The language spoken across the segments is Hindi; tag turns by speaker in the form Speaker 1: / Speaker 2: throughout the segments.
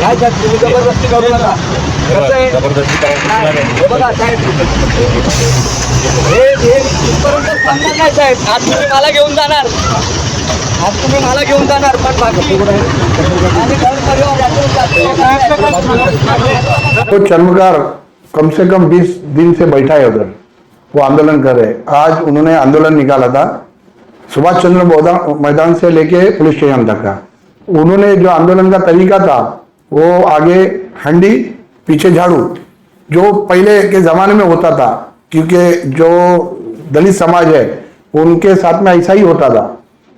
Speaker 1: काय साहेब तुम्ही जबरदस्ती करू नका. कसं आहे हे बघा साहेब, हे इथपर्यंत सांगणार नाही साहेब. आज तुम्ही मला घेऊन जाणार, पण बाकी आणि घर परिवार
Speaker 2: तो चर्मकार कम से कम 20 दिन से बैठा है उधर, वो आंदोलन कर रहे. आज उन्होंने आंदोलन निकाला था सुभाष चंद्र मैदान से लेके पुलिस स्टेशन तक का. उन्होंने जो आंदोलन का तरीका था वो आगे हंडी पीछे झाड़ू, जो पहले के जमाने में होता था, क्योंकि जो दलित समाज है उनके साथ में ऐसा ही होता था.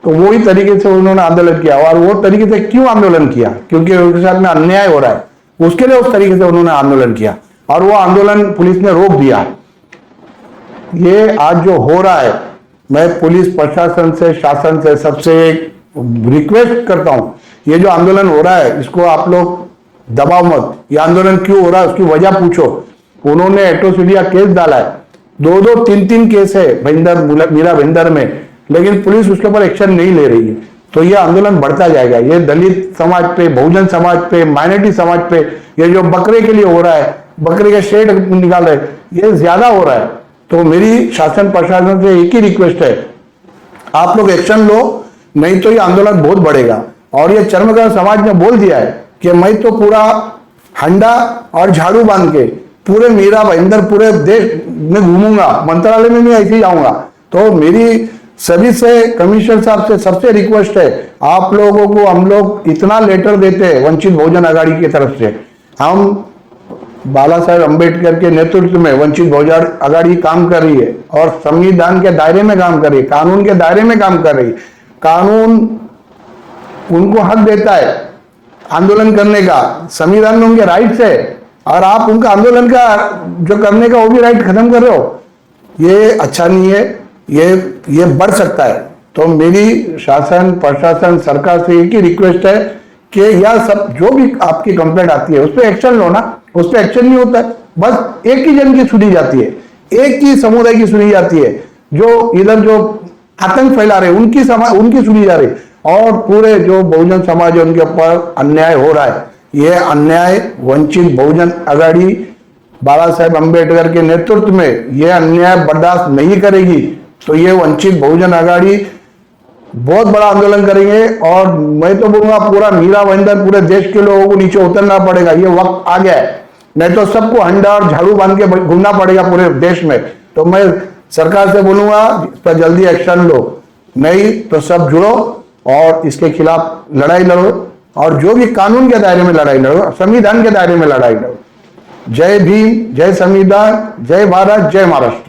Speaker 2: तो वही तरीके से उन्होंने आंदोलन किया. और वो तरीके से क्यों आंदोलन किया? क्योंकि उनके साथ में अन्याय हो रहा है, उसके लिए उस तरीके से उन्होंने आंदोलन किया और वो आंदोलन पुलिस ने रोक दिया. ये आज जो हो रहा है, मैं पुलिस प्रशासन से, शासन से सबसे रिक्वेस्ट करता हूं, ये जो आंदोलन हो रहा है इसको आप लोग दबाव मत. ये आंदोलन क्यों हो रहा है उसकी वजह पूछो. उन्होंने एट्रोसिटी केस डाला है, 2-2, 3-3 केस है मीरा भेंदर में, लेकिन पुलिस उसके ऊपर एक्शन नहीं ले रही है. तो ये आंदोलन बढ़ता जाएगा. ये दलित समाज पे, बहुजन समाज पे, माइनॉरिटी समाज पे, ये जो बकरे के लिए हो रहा है, बकरे के शेड निकाल रहे, ये ज्यादा हो रहा है. तो मेरी शासन प्रशासन से एक ही रिक्वेस्ट है, आप लोग एक्शन लो, नहीं तो ये आंदोलन बहुत बढ़ेगा. और ये चर्मकार समाज ने बोल दिया है कि मैं तो पूरा हंडा और झाड़ू बांध के पूरे मीरा भाईंदर पूरे देश में घूमूंगा, मंत्रालय में भी ऐसे ही जाऊंगा. तो मेरी सभी से, कमिश्नर साहब से सबसे रिक्वेस्ट है, आप लोगों को हम लोग इतना लेटर देते हैं वंचित बहुजन आघाड़ी की तरफ से. हम बाला साहेब अम्बेडकर के नेतृत्व में वंचित बहुजन आघाड़ी काम कर रही है और संविधान के दायरे में काम कर रही है, कानून के दायरे में काम कर रही है. कानून उनको हक देता है आंदोलन करने का, संविधान में उनके राइट्स है, और आप उनका आंदोलन का जो करने का वो भी राइट खत्म कर रहे हो. ये अच्छा नहीं है, ये बढ़ सकता है. तो मेरी शासन प्रशासन सरकार से एक ही रिक्वेस्ट है कि यह सब जो भी आपकी कंप्लेंट आती है उस पर एक्शन लो ना. उस पर एक्शन नहीं होता है, बस एक ही जन की सुनी जाती है, एक ही समुदाय की सुनी जाती है. जो इधर जो आतंक फैला रहे उनकी सुनी जा रही, और पूरे जो बहुजन समाज है उनके ऊपर अन्याय हो रहा है. ये अन्याय वंचित बहुजन आघाड़ी बाला साहेब अम्बेडकर के नेतृत्व में ये अन्याय बर्दाश्त नहीं करेगी. तो ये वंचित बहुजन आघाड़ी बहुत बड़ा आंदोलन करेंगे. और मैं तो बोलूंगा पूरा मीरा भाईंदर पूरे देश के लोगों को नीचे उतरना पड़ेगा. ये वक्त आ गया है, नहीं तो सबको हंडा और झाड़ू बांध के घूमना पड़ेगा पूरे देश में. तो मैं सरकार से बोलूंगा इस पर जल्दी एक्शन लो, नहीं तो सब जुड़ो और इसके खिलाफ लड़ाई लड़ो, और जो भी कानून के दायरे में लड़ाई लड़ो, संविधान के दायरे में लड़ाई लड़ो. जय भीम, जय संविधान, जय भारत, जय महाराष्ट्र.